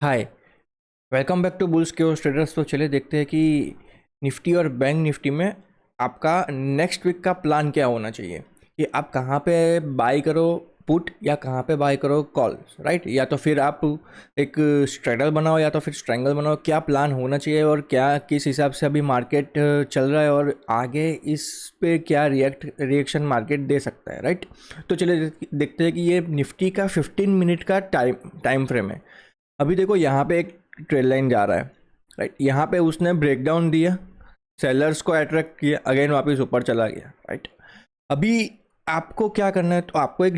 Hi, welcome back to bulls के traders. तो चले देखते हैं कि निफ्टी और बैंक निफ्टी में आपका नेक्स्ट वीक का प्लान क्या होना चाहिए, कि आप कहाँ पे बाई करो पुट या कहाँ पे बाई करो कॉल, राइट? या तो फिर आप एक स्ट्रेडल बनाओ या तो फिर स्ट्रैंगल बनाओ। क्या प्लान होना चाहिए और क्या किस हिसाब से अभी मार्केट चल रहा है और आगे इस पे क्या रिएक्शन मार्केट दे सकता है, राइट? तो चलिए देखते हैं कि ये निफ्टी का 15 मिनट का टाइम फ्रेम है। अभी देखो यहाँ पे एक ट्रेड लाइन जा रहा है, राइट? यहाँ पे उसने ब्रेकडाउन दिया, सेलर्स को अट्रैक्ट किया, अगेन वापस ऊपर चला गया, राइट? अभी आपको क्या करना है, तो आपको एक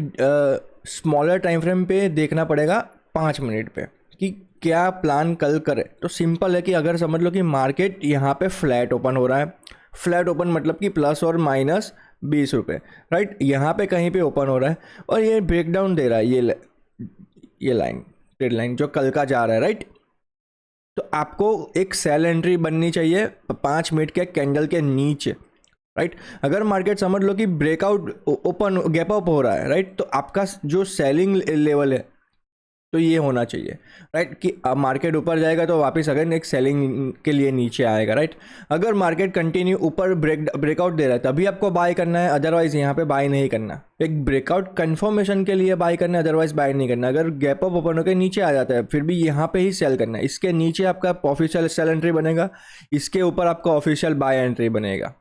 स्मॉलर टाइम फ्रेम पे देखना पड़ेगा 5 मिनट पे कि क्या प्लान कल करे। तो सिंपल है कि अगर समझ लो कि मार्केट यहाँ पे फ्लैट ओपन हो रहा है, फ्लैट ओपन मतलब कि प्लस और माइनस 20 रुपये, राइट? यहाँ पे कहीं पे ओपन हो रहा है और ये ब्रेकडाउन दे रहा है, ये लाइन, ट्रेड लाइन जो कल का जा रहा है, राइट? तो आपको एक सेल एंट्री बननी चाहिए 5 मिनट के कैंडल के नीचे, राइट? अगर मार्केट समझ लो कि ब्रेकआउट ओपन गैप अप हो रहा है, राइट, तो आपका जो सेलिंग लेवल है तो ये होना चाहिए, राइट? कि अब मार्केट ऊपर जाएगा तो वापस अगर एक सेलिंग के लिए नीचे आएगा, राइट? अगर मार्केट कंटिन्यू ऊपर ब्रेकआउट दे रहा है तभी आपको बाय करना है, अदरवाइज यहाँ पे बाय नहीं करना। एक ब्रेकआउट कंफर्मेशन के लिए बाय करना है, अदरवाइज बाय नहीं करना। अगर गैप अप ओपन होकर नीचे आ जाता है फिर भी यहाँ पे ही सेल करना है। इसके नीचे आपका ऑफिशियल सेल एंट्री बनेगा, इसके ऊपर आपका ऑफिशियल बाय एंट्री बनेगा।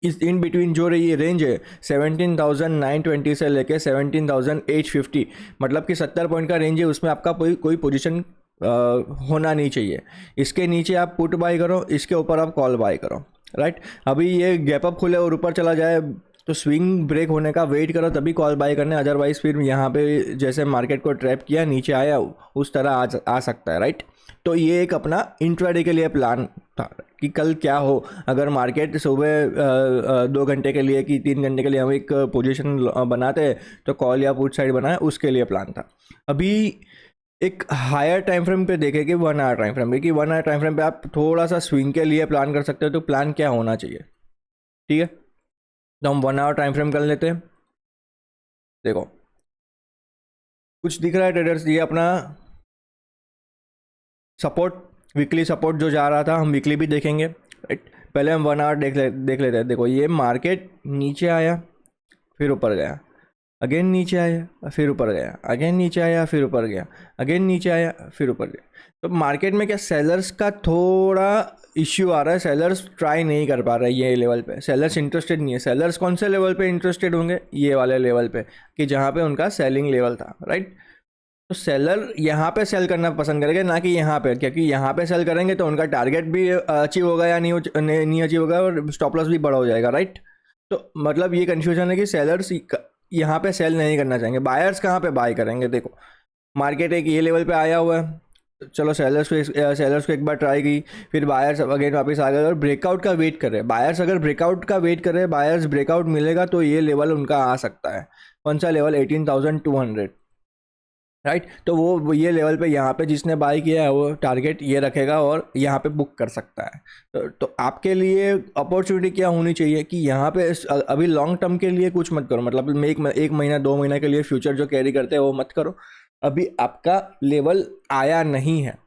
इस इन बिटवीन जो रही रेंज है 17,920 से लेके 17,850, मतलब कि 70 पॉइंट का रेंज है, उसमें आपका कोई पोजीशन होना नहीं चाहिए। इसके नीचे आप पुट बाय करो, इसके ऊपर आप कॉल बाय करो, राइट? अभी ये गैप अप खुले और ऊपर चला जाए तो स्विंग ब्रेक होने का वेट करो तभी कॉल बाय करने, अदरवाइज फिर यहाँ पे जैसे मार्केट को ट्रैप किया नीचे आया उस तरह आ सकता है, राइट? तो ये एक अपना इंट्राडे के लिए प्लान था कि कल क्या हो। अगर मार्केट सुबह 2 घंटे के लिए कि 3 घंटे के लिए हम एक पोजीशन बनाते हैं तो कॉल या पुट साइड बनाए, उसके लिए प्लान था। अभी एक हायर टाइम फ्रेम पे देखें कि 1 आवर टाइम फ्रेम पे, कि 1 आवर टाइम फ्रेम पे आप थोड़ा सा स्विंग के लिए प्लान कर सकते हो। तो प्लान क्या होना चाहिए, ठीक है? तो हम 1 आवर टाइम फ्रेम कर लेते हैं। देखो कुछ दिख रहा है ट्रेडर्स, ये अपना सपोर्ट, वीकली सपोर्ट जो जा रहा था, हम वीकली भी देखेंगे, राइट? पहले हम 1 आवर देख लेते हैं। देखो ये मार्केट नीचे आया फिर ऊपर गया, अगेन नीचे आया फिर ऊपर गया, अगेन नीचे आया फिर ऊपर गया, अगेन नीचे आया फिर ऊपर गया। तो मार्केट में क्या सेलर्स का थोड़ा इश्यू आ रहा है, सेलर्स ट्राई नहीं कर पा रहे ये लेवल पे, सेलर्स इंटरेस्टेड नहीं है। सेलर्स कौन से लेवल पे इंटरेस्टेड होंगे? ये वाले लेवल पे, कि जहाँ पे उनका सेलिंग लेवल था, राइट? तो सेलर यहाँ पे सेल करना पसंद करेंगे ना कि यहाँ पे, क्योंकि यहाँ पे सेल करेंगे तो उनका टारगेट भी अचीव होगा या नहीं अचीव होगा और स्टॉप लॉस भी बड़ा हो जाएगा, राइट? तो मतलब ये कन्फ्यूजन है कि सेलर्स यहाँ पे सेल नहीं करना चाहेंगे। बायर्स कहाँ पे बाय करेंगे? देखो मार्केट एक ये लेवल पे आया हुआ है, तो चलो सेलर्स को एक बार ट्राई की, फिर बायर्स अगेन वापस आ गए और ब्रेकआउट का वेट कर रहे हैं। बायर्स अगर ब्रेकआउट का वेट कर रहे हैं, बायर्स ब्रेकआउट मिलेगा तो ये लेवल उनका आ सकता है। कौन सा लेवल? 18,200, राइट? तो वो ये लेवल पे यहाँ पे जिसने बाय किया है वो टारगेट ये रखेगा और यहाँ पे बुक कर सकता है। तो आपके लिए अपॉर्चुनिटी क्या होनी चाहिए कि यहाँ पे अभी लॉन्ग टर्म के लिए कुछ मत करो, मतलब मैं एक महीना 2 महीना के लिए फ्यूचर जो कैरी करते हैं वो मत करो। अभी आपका लेवल आया नहीं है,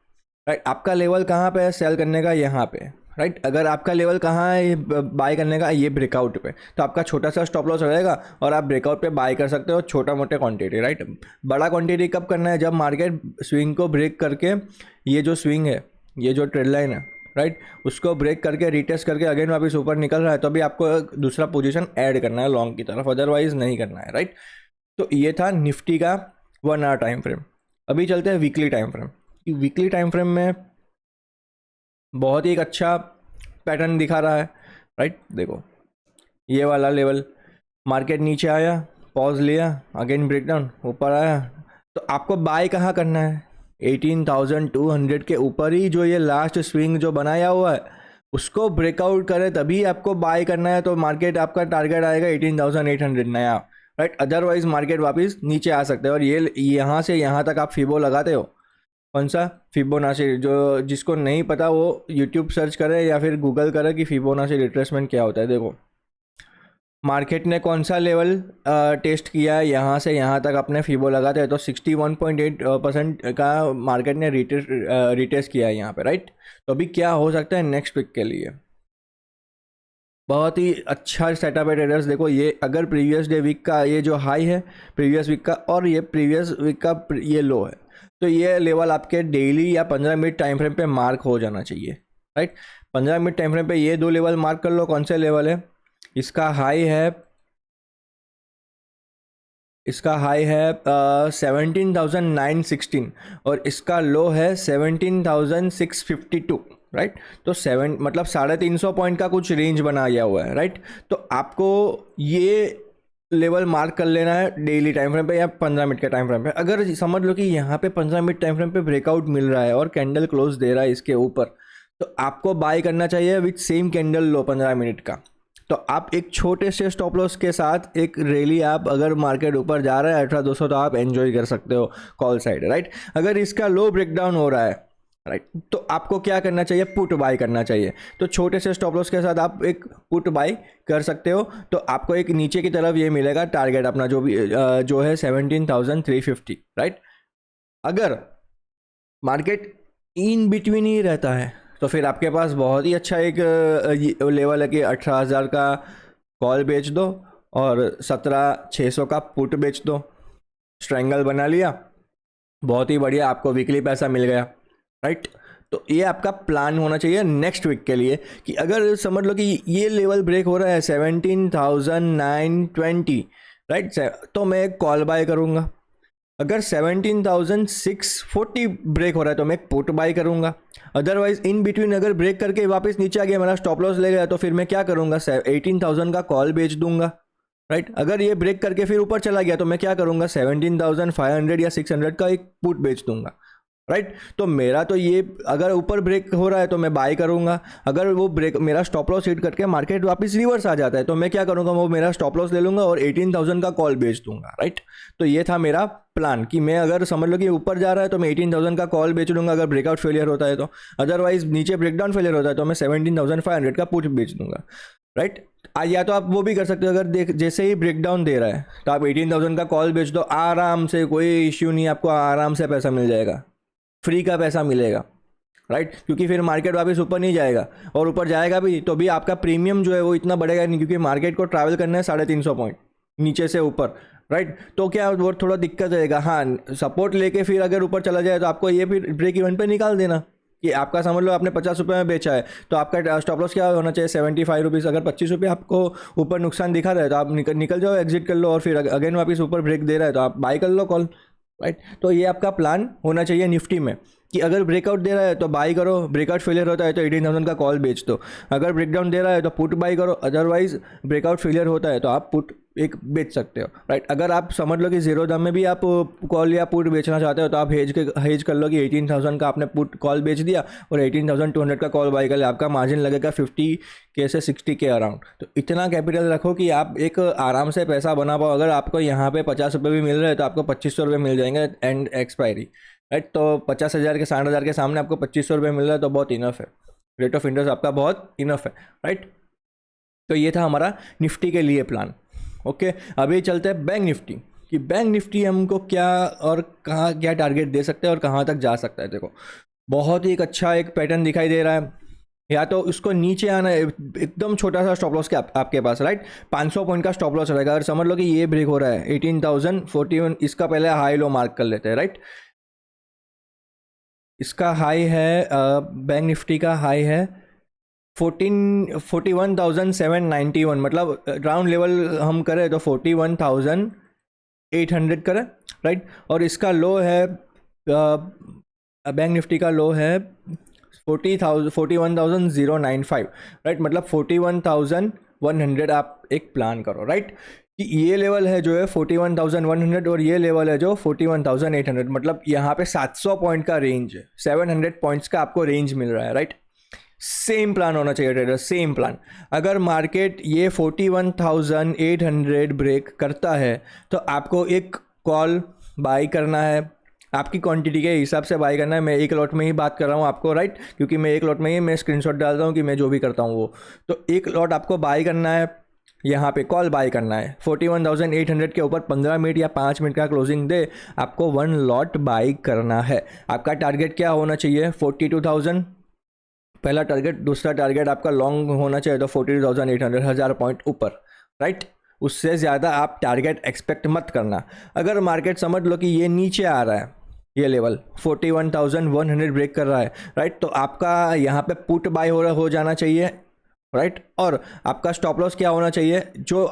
राइट? आपका लेवल कहाँ पे है सेल करने का? यहाँ पे, राइट? अगर आपका लेवल कहाँ है बाय करने का? ये ब्रेकआउट पे, तो आपका छोटा सा स्टॉप लॉस रहेगा और आप ब्रेकआउट पे बाय कर सकते हो छोटा मोटे क्वांटिटी, राइट? बड़ा क्वांटिटी कब करना है? जब मार्केट स्विंग को ब्रेक करके, ये जो स्विंग है, ये जो ट्रेड लाइन है, राइट, उसको ब्रेक करके रीटेस्ट करके अगेन वापस ऊपर निकल रहा है तो अभी आपको दूसरा पोजीशन ऐड करना है लॉन्ग की तरफ, अदरवाइज नहीं करना है, राइट? तो ये था निफ्टी का 1 आवर टाइम फ्रेम। अभी चलते हैं weekly time frame. Weekly time frame में बहुत ही एक अच्छा पैटर्न दिखा रहा है, राइट? देखो ये वाला लेवल, मार्केट नीचे आया, पॉज लिया, अगेन ब्रेकडाउन, ऊपर आया, तो आपको बाय कहाँ करना है? 18,200 के ऊपर ही जो ये लास्ट स्विंग जो बनाया हुआ है उसको ब्रेकआउट करे तभी आपको बाय करना है। तो मार्केट आपका टारगेट आएगा 18,800 नया, राइट? अदरवाइज मार्केट वापस नीचे आ सकते हैं। और ये यहाँ से यहाँ तक आप फिबो लगाते हो, कौन सा? फिबोनाची। जो जिसको नहीं पता वो यूट्यूब सर्च करे या फिर गूगल करे कि फिबोनाची रिट्रेसमेंट क्या होता है। देखो मार्केट ने कौन सा लेवल टेस्ट किया है, यहाँ से यहाँ तक अपने फीबो लगाते हैं तो 61.8% का मार्केट ने रिटेस्ट किया है यहाँ पे, राइट। तो अभी क्या हो सकता है नेक्स्ट वीक के लिए, बहुत ही अच्छा सेटअप है ट्रेडर्स। देखो ये अगर प्रीवियस डे वीक का ये जो हाई है प्रीवियस वीक का, और ये प्रीवियस वीक का ये लो है, तो ये लेवल आपके डेली या 15 मिनट टाइम फ्रेम पे मार्क हो जाना चाहिए, राइट। 15 मिनट टाइम फ्रेम पे ये दो लेवल मार्क कर लो। कौन से लेवल है, इसका हाई है 17,916 और इसका लो है 17,652, राइट। तो 350 पॉइंट का कुछ रेंज बनाया हुआ है, राइट। तो आपको ये लेवल मार्क कर लेना है डेली टाइम फ्रेम पे या 15 मिनट के टाइम फ्रेम पे। अगर समझ लो कि यहाँ पे 15 मिनट टाइम फ्रेम पे ब्रेकआउट मिल रहा है और कैंडल क्लोज दे रहा है इसके ऊपर, तो आपको बाय करना चाहिए with same candle low 15 minute का। तो आप एक छोटे से स्टॉप लॉस के साथ एक रैली, आप अगर मार्केट ऊपर जा रहा है 18,200 तो आप एंजॉय कर सकते हो कॉल साइड, राइट। अगर इसका लो ब्रेकडाउन हो रहा है, राइट, तो आपको क्या करना चाहिए, पुट बाय करना चाहिए। तो छोटे से स्टॉप लॉस के साथ आप एक पुट बाय कर सकते हो। तो आपको एक नीचे की तरफ ये मिलेगा टारगेट अपना जो है 17,350, राइट। अगर मार्केट इन बिटवीन ही रहता है तो फिर आपके पास बहुत ही अच्छा एक लेवल है कि 18,000 का कॉल बेच दो और 17,600 का पुट बेच दो। स्ट्रेंगल बना लिया, बहुत ही बढ़िया, आपको वीकली पैसा मिल गया, राइट। तो ये आपका प्लान होना चाहिए नेक्स्ट वीक के लिए कि अगर समझ लो कि ये लेवल ब्रेक हो रहा है 17,920, राइट, तो मैं एक कॉल बाय करूँगा। अगर 17,640 ब्रेक हो रहा है तो मैं एक पुट बाय करूंगा। अदरवाइज इन बिटवीन अगर ब्रेक करके वापस नीचे आ गया, मेरा स्टॉप लॉस ले गया, तो फिर मैं क्या करूंगा, 18,000 का कॉल बेच दूंगा, राइट। अगर ये ब्रेक करके फिर ऊपर चला गया तो मैं क्या करूंगा, 17,500 या 600 का एक पुट बेच दूंगा, राइट। तो मेरा तो ये अगर ऊपर ब्रेक हो रहा है तो मैं बाय करूंगा। अगर वो ब्रेक मेरा स्टॉप लॉस हिट करके मार्केट वापस रिवर्स आ जाता है तो मैं क्या करूंगा, वो मेरा स्टॉप लॉस ले लूंगा और 18,000 का कॉल बेच दूंगा, राइट। तो ये था मेरा प्लान कि मैं अगर समझ लो कि ऊपर जा रहा है तो मैं 18,000 का कॉल बेच दूंगा अगर ब्रेकआउट फेलियर होता है तो। अदरवाइज नीचे ब्रेकडाउन फेलियर होता है तो मैं 17,500 का पुट बेच दूंगा, राइट। या तो आप वो भी कर सकते हो, अगर जैसे ही ब्रेकडाउन दे रहा है तो आप 18,000 का कॉल बेच दो आराम से, कोई इश्यू नहीं, आपको आराम से पैसा मिल जाएगा, फ्री का पैसा मिलेगा, राइट। क्योंकि फिर मार्केट वापस ऊपर नहीं जाएगा, और ऊपर जाएगा भी तो भी आपका प्रीमियम जो है वो इतना बढ़ेगा नहीं, क्योंकि मार्केट को ट्रैवल करना है 350 पॉइंट नीचे से ऊपर, राइट। तो क्या वो थोड़ा दिक्कत रहेगा। हाँ, सपोर्ट लेके फिर अगर ऊपर चला जाए तो आपको ये फिर ब्रेक इवन पे निकाल देना कि आपका समझ लो आपने 50 रुपये में बेचा है तो आपका स्टॉप लॉस क्या होना चाहिए, 75 रुपीज़। अगर 25 रुपये आपको ऊपर नुकसान दिखा रहा है तो आप निकल जाओ, एग्जिट कर लो, और फिर अगेन वापस ऊपर ब्रेक दे रहा है तो आप बाय कर लो कॉल, राइट। तो ये आपका प्लान होना चाहिए निफ्टी में कि अगर ब्रेकआउट दे रहा है तो बाई करो, ब्रेकआउट फेलियर होता है तो 18,000 का कॉल बेच दो। अगर ब्रेकडाउन दे रहा है तो पुट बाई करो, अदरवाइज ब्रेकआउट फेलियर होता है तो आप पुट एक बेच सकते हो, राइट। अगर आप समझ लो कि जीरो दाम में भी आप कॉल या पुट बेचना चाहते हो तो आप हेज कर लो कि 18,000 का आपने पुट कॉल बेच दिया और 18,200 का कॉल बाई कर लिया, आपका मार्जिन लगेगा 50K से 60K अराउंड। तो इतना कैपिटल रखो कि आप एक आराम से पैसा बना पाओ। अगर आपको यहाँ पे 50 रुपये भी मिल रहे हैं तो आपको 2500 रुपये मिल जाएंगे एंड एक्सपायरी, राइट। तो 50,000 के 60,000 के सामने आपको 2500 रुपये मिल रहा है तो बहुत इनफ है, रेट ऑफ इंटरेस्ट आपका बहुत इनफ है, राइट। तो ये था हमारा निफ्टी के लिए प्लान। ओके, अभी चलते हैं बैंक निफ्टी कि बैंक निफ्टी हमको क्या और कहाँ क्या टारगेट दे सकते हैं और कहाँ तक जा सकता है। देखो बहुत ही एक अच्छा एक पैटर्न दिखाई दे रहा है, या तो उसको नीचे आना है, एकदम छोटा सा स्टॉप लॉस के आपके पास, राइट। 500 पॉइंट का स्टॉप लॉस रहेगा। अगर समझ लो कि ये ब्रेक हो रहा है 18,041, इसका पहले हाई लो मार्क कर लेते हैं, राइट। इसका हाई है बैंक निफ्टी का हाई है 41,791, मतलब राउंड लेवल हम करें तो 41,800 करें, राइट। और इसका लो है बैंक निफ्टी का लो है 41,095, राइट। मतलब 41,100 आप एक प्लान करो, राइट। कि ये लेवल है जो है 41,100 और ये लेवल है जो 41,800, मतलब यहाँ पे 700 पॉइंट का रेंज है, 700 पॉइंट्स का आपको रेंज मिल रहा है, राइट। सेम प्लान होना चाहिए ट्रेडर, सेम प्लान। अगर मार्केट ये 41,800 ब्रेक करता है तो आपको एक कॉल बाई करना है, आपकी क्वांटिटी के हिसाब से बाई करना है। मैं एक लॉट में ही बात कर रहा हूँ आपको, राइट, क्योंकि मैं एक लॉट में ही मैं स्क्रीनशॉट डालता हूँ कि मैं जो भी करता हूँ वो। तो एक लॉट आपको बाई करना है यहाँ पे कॉल बाय करना है 41,800 के ऊपर 15 मिनट या 5 मिनट का क्लोजिंग दे आपको 1 लॉट बाय करना है। आपका टारगेट क्या होना चाहिए 42,000 पहला टारगेट, दूसरा टारगेट आपका लॉन्ग होना चाहिए तो 42,800 1000 पॉइंट ऊपर, राइट। उससे ज़्यादा आप टारगेट एक्सपेक्ट मत करना। अगर मार्केट समझ लो कि ये नीचे आ रहा है, ये लेवल 41,100 ब्रेक कर रहा है, राइट, तो आपका यहाँ पे पुट बाय हो जाना चाहिए, राइट। और आपका स्टॉप लॉस क्या होना चाहिए, जो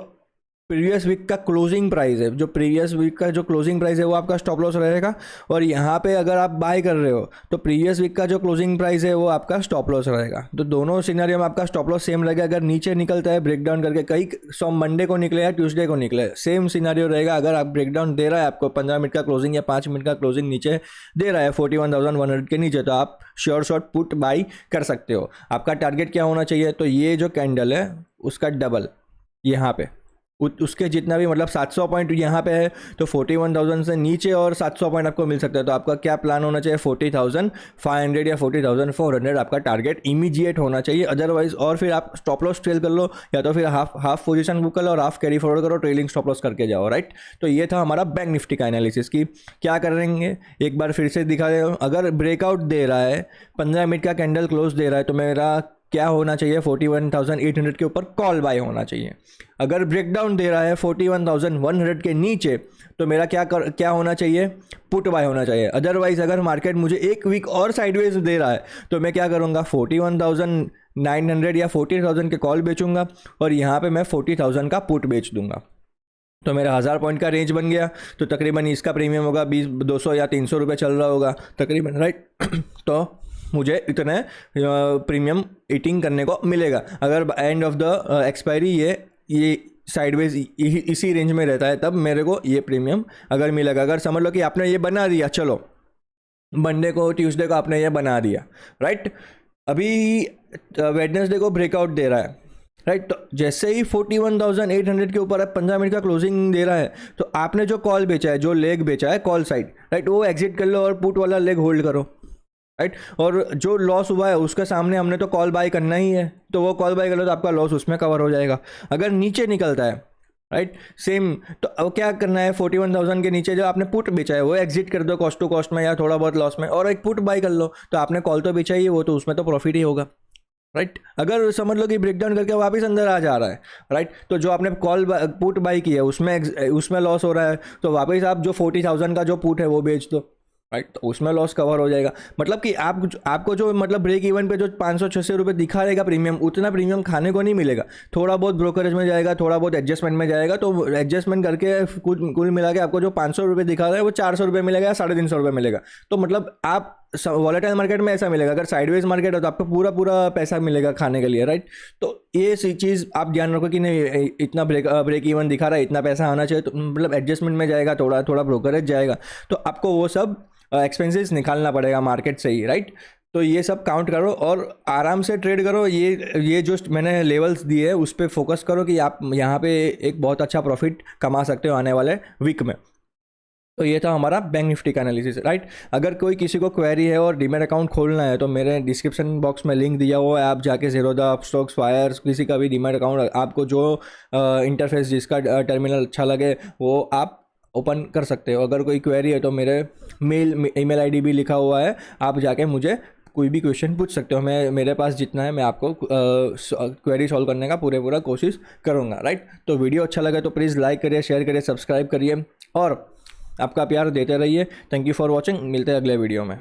प्रीवियस वीक का क्लोजिंग प्राइस है, जो प्रीवियस वीक का जो क्लोजिंग प्राइस है वो आपका स्टॉप लॉस रहेगा। और यहाँ पे अगर आप बाय कर रहे हो तो प्रीवियस वीक का जो क्लोजिंग प्राइस है वो आपका स्टॉप लॉस रहेगा। तो दोनों सिनेरियो में आपका स्टॉप लॉस सेम रहेगा। अगर नीचे निकलता है ब्रेकडाउन करके, कई मंडे को निकले या ट्यूसडे को निकले, सेम सिनेरियो रहेगा। अगर आप ब्रेकडाउन दे रहा है आपको 15 मिनट का क्लोजिंग या 5 मिनट का क्लोजिंग नीचे दे रहा है 41,100 के नीचे, तो आप श्योर शॉट पुट बाई कर सकते हो। आपका टारगेट क्या होना चाहिए, तो ये जो कैंडल है उसका डबल यहाँ पे, उसके जितना भी, मतलब 700 पॉइंट यहाँ पे है तो 41,000 से नीचे और 700 पॉइंट आपको मिल सकता है। तो आपका क्या प्लान होना चाहिए 40,500 या 40,400 आपका टारगेट इमीडिएट होना चाहिए। अदरवाइज और फिर आप स्टॉप लॉस ट्रेल कर लो, या तो फिर हाफ पोजीशन बुक कर लो और हाफ कैरी फॉरवर्ड करो, ट्रेलिंग स्टॉप लॉस करके जाओ, राइट। तो ये था हमारा बैंक निफ्टी का एनालिसिस की क्या करेंगे, एक बार फिर से दिखा दे। अगर ब्रेकआउट दे रहा है 15 मिनट का कैंडल क्लोज दे रहा है तो मेरा क्या होना चाहिए 41,800 के ऊपर कॉल बाय होना चाहिए। अगर ब्रेकडाउन दे रहा है 41,100 के नीचे तो मेरा क्या होना चाहिए, पुट बाय होना चाहिए। अदरवाइज अगर मार्केट मुझे एक वीक और साइडवेज दे रहा है तो मैं क्या करूँगा 41,900 या 40,000 के कॉल बेचूंगा और यहाँ पे मैं 40,000 का पुट बेच दूंगा। तो मेरा 1000 पॉइंट का रेंज बन गया। तो तकरीबन इसका प्रीमियम होगा 200 या 300 रुपये चल रहा होगा तकरीबन, राइट। तो मुझे इतने प्रीमियम ईटिंग करने को मिलेगा। अगर एंड ऑफ द एक्सपायरी ये साइडवेज इसी रेंज में रहता है तब मेरे को ये प्रीमियम अगर मिलेगा। अगर समझ लो कि आपने ये बना दिया, चलो मंडे को ट्यूसडे को आपने ये बना दिया, राइट, अभी वेडनेसडे को ब्रेकआउट दे रहा है, राइट। तो जैसे ही 41,800 के ऊपर 15 मिनट का क्लोजिंग दे रहा है तो आपने जो कॉल बेचा है, जो लेग बेचा है कॉल साइड, राइट, वो एग्जिट कर लो और पुट वाला लेग होल्ड करो, राइट। और जो लॉस हुआ है उसके सामने हमने तो कॉल बाय करना ही है, तो वो कॉल बाय कर लो तो आपका लॉस उसमें कवर हो जाएगा। अगर नीचे निकलता है, राइट, सेम, तो अब क्या करना है 41,000 के नीचे जो आपने पुट बेचा है वो एग्जिट कर दो कॉस्ट टू कॉस्ट में या थोड़ा बहुत लॉस में, और एक पुट बाय कर लो। तो आपने कॉल तो बेचा ही, वो तो उसमें तो प्रॉफिट ही होगा, राइट। अगर समझ लो कि ब्रेकडाउन करके वापस अंदर आ जा रहा है, राइट, तो जो आपने कॉल पुट बाय किया है उसमें लॉस हो रहा है तो वापस आप जो 40,000 का जो पुट है वो बेच दो, राइट, तो उसमें लॉस कवर हो जाएगा। मतलब कि आपको जो मतलब ब्रेक इवन पे जो 500-600 रुपये दिखा रहेगा प्रीमियम, उतना प्रीमियम खाने को नहीं मिलेगा। थोड़ा बहुत ब्रोकरेज में जाएगा, थोड़ा बहुत एडजस्टमेंट में जाएगा, तो एडजस्टमेंट करके कुल मिला के आपको जो 500 रुपये दिखा रहा है वो 400 रुपये मिलेगा या 350 रुपये मिलेगा। तो मतलब आप वॉलेटाइल मार्केट में ऐसा मिलेगा। अगर साइडवेज मार्केट है तो आपको पूरा पैसा मिलेगा खाने के लिए, राइट। तो ये चीज़ आप ध्यान रखो कि नहीं इतना ब्रेक इवन दिखा रहा है, इतना पैसा आना चाहिए, तो मतलब एडजस्टमेंट में जाएगा, थोड़ा ब्रोकरेज जाएगा, तो आपको वो सब एक्सपेंसेस निकालना पड़ेगा मार्केट से ही, राइट। तो ये सब काउंट करो और आराम से ट्रेड करो। ये जो मैंने लेवल्स दिए हैं उस पर फोकस करो कि आप यहाँ पे एक बहुत अच्छा प्रॉफिट कमा सकते हो आने वाले वीक में। तो ये था हमारा बैंक निफ्टी का एनालिसिस, राइट। अगर कोई किसी को क्वेरी है और डीमैट अकाउंट खोलना है तो मेरे डिस्क्रिप्शन बॉक्स में लिंक दिया हुआ है, आप जाके ज़ीरोधा, अपस्टॉक्स, फायर्स, किसी का भी डीमैट अकाउंट, आपको जो इंटरफेस जिसका टर्मिनल अच्छा लगे वो आप ओपन कर सकते हो। अगर कोई क्वेरी है तो मेरे ईमेल आईडी भी लिखा हुआ है, आप जाके मुझे कोई भी क्वेश्चन पूछ सकते हो। मेरे पास जितना है मैं आपको क्वेरी सॉल्व करने का पूरा कोशिश करूँगा, राइट। तो वीडियो अच्छा लगा तो प्लीज़ लाइक करिए, शेयर करिए, सब्सक्राइब करिए और आपका प्यार देते रहिए। थैंक यू फॉर वॉचिंग, मिलते हैं अगले वीडियो में।